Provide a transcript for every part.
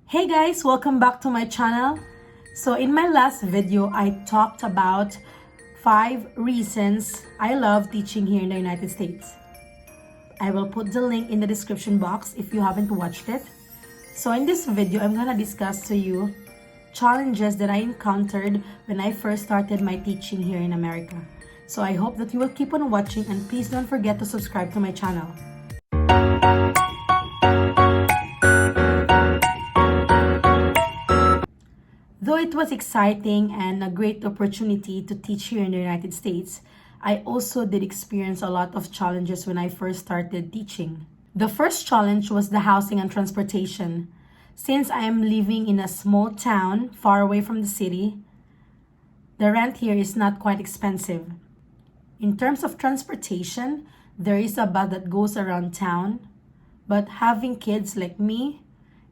Hey guys, welcome back to my channel. So in my last video, I talked about 5 reasons I love teaching here in the United States. I will put the link in the description box if you haven't watched it. So in this video, I'm gonna discuss to you challenges that I encountered when I first started my teaching here in America. So I hope that you will keep on watching, and please don't forget to subscribe to my channel. Though it was exciting and a great opportunity to teach here in the United States, I also did experience a lot of challenges when I first started teaching. The first challenge was the housing and transportation. Since I am living in a small town far away from the city, the rent here is not quite expensive. In terms of transportation, there is a bus that goes around town, but having kids like me,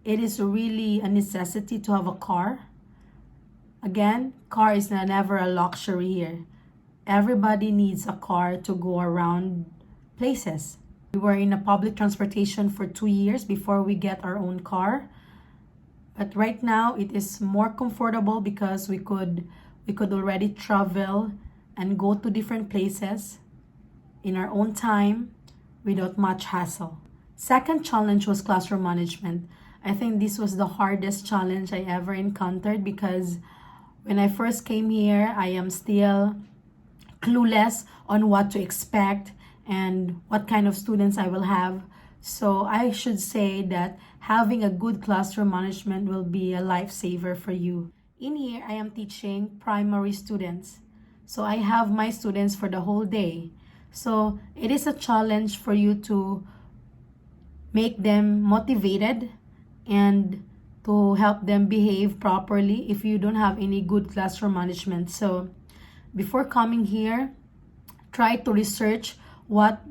it is really a necessity to have a car. Again, car is never a luxury here. Everybody needs a car to go around places. We were in a public transportation for 2 years before we get our own car. But right now, it is more comfortable because we could already travel and go to different places in our own time without much hassle. Second challenge was classroom management. I think this was the hardest challenge I ever encountered because when I first came here, I am still clueless on what to expect and what kind of students I will have. So I should say that having a good classroom management will be a lifesaver for you. In here, I am teaching primary students. So I have my students for the whole day. So it is a challenge for you to make them motivated and to help them behave properly if you don't have any good classroom management. So before coming here, try to research what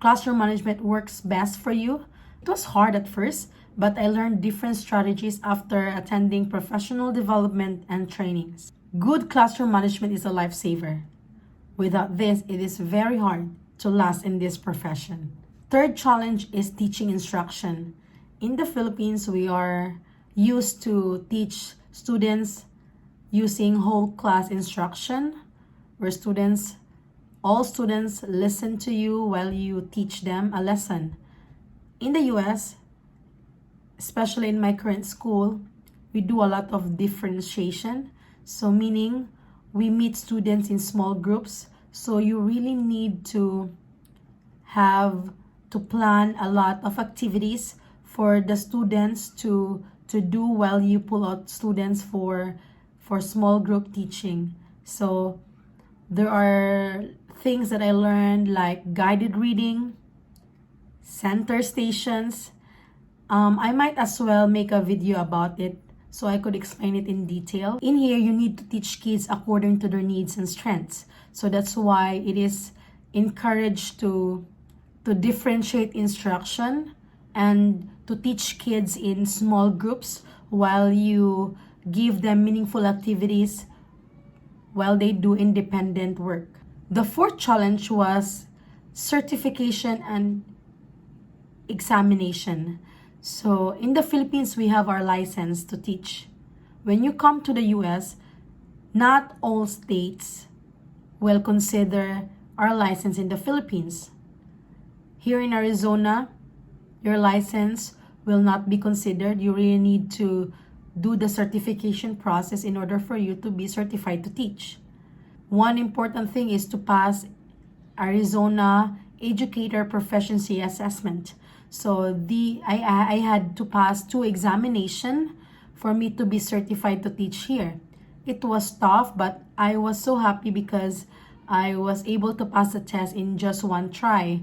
classroom management works best for you. It was hard at first, but I learned different strategies after attending professional development and trainings. Good classroom management is a lifesaver. Without this, it is very hard to last in this profession. Third challenge is teaching instruction. In the Philippines, we are used to teach students using whole class instruction, where all students listen to you while you teach them a lesson. In the US, especially in my current school, we do a lot of differentiation. So meaning we meet students in small groups. So you really need to plan a lot of activities for the students to do while you pull out students for small group teaching. So there are things that I learned like guided reading, center stations. I might as well make a video about it so I could explain it in detail. In here, you need to teach kids according to their needs and strengths. So that's why it is encouraged to differentiate instruction and to teach kids in small groups while you give them meaningful activities while they do independent work. The fourth challenge was certification and examination. So in the Philippines, we have our license to teach. When you come to the US, not all states will consider our license in the Philippines. Here in Arizona, your license will not be considered. You really need to do the certification process in order for you to be certified to teach. One important thing is to pass Arizona Educator Proficiency Assessment. So I had to pass 2 examinations for me to be certified to teach here. It was tough, but I was so happy because I was able to pass the test in just one try.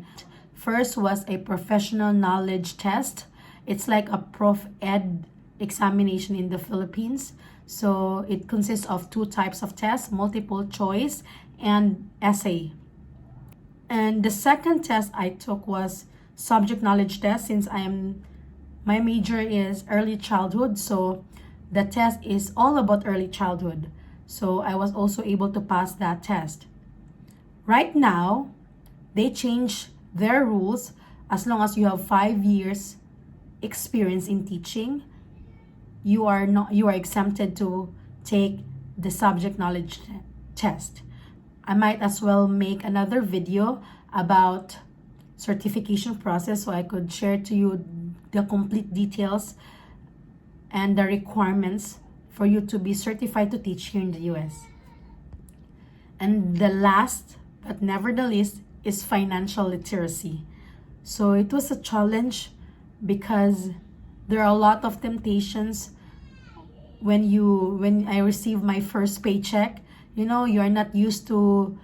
First was a professional knowledge test. It's like a prof ed examination in the Philippines. So it consists of 2 types of tests, multiple choice and essay. And the second test I took was subject knowledge test, since my major is early childhood. So the test is all about early childhood. So I was also able to pass that test. Right now, they changed their rules. As long as you have 5 years experience in teaching, you are exempted to take the subject knowledge test. I might as well make another video about certification process so I could share to you the complete details and the requirements for you to be certified to teach here in the US. And the last but never the least is financial literacy. So it was a challenge because there are a lot of temptations when I received my first paycheck. You're not used to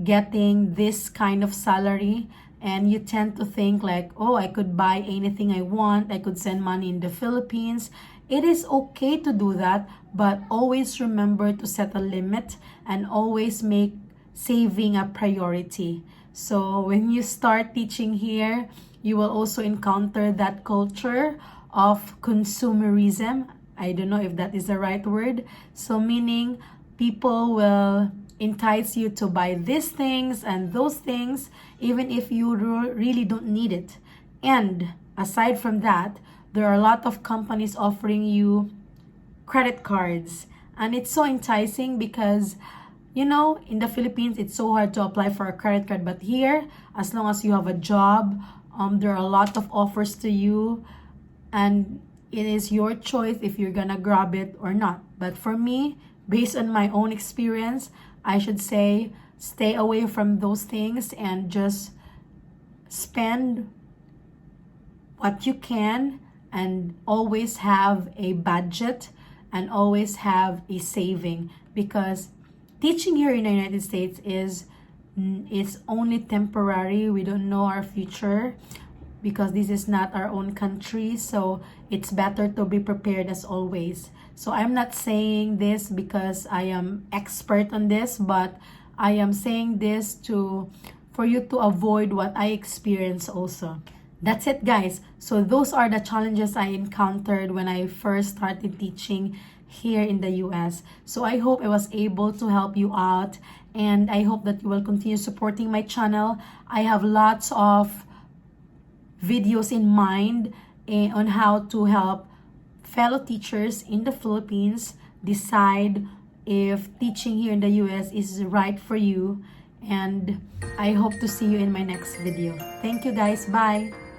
getting this kind of salary, and you tend to think like, oh, I could buy anything I want, I could send money in the Philippines. It is okay to do that, but always remember to set a limit and always make saving a priority. So when you start teaching here, you will also encounter that culture of consumerism. I don't know if that is the right word. So meaning people will entice you to buy these things and those things, even if you really don't need it. And aside from that, there are a lot of companies offering you credit cards. And it's so enticing because, in the Philippines, it's so hard to apply for a credit card. But here, as long as you have a job, there are a lot of offers to you. And it is your choice if you're gonna grab it or not. But for me, based on my own experience, I should say stay away from those things and just spend what you can, and always have a budget and always have a saving, because teaching here in the United States is only temporary. We don't know our future because this is not our own country, so it's better to be prepared as always. So I'm not saying this because I am expert on this, but I am saying this for you to avoid what I experienced also. That's it, guys. So those are the challenges I encountered when I first started teaching here in the US. So I hope I was able to help you out, and I hope that you will continue supporting my channel. I have lots of videos in mind on how to help fellow teachers in the Philippines decide if teaching here in the US is right for you. And I hope to see you in my next video. Thank you, guys. Bye.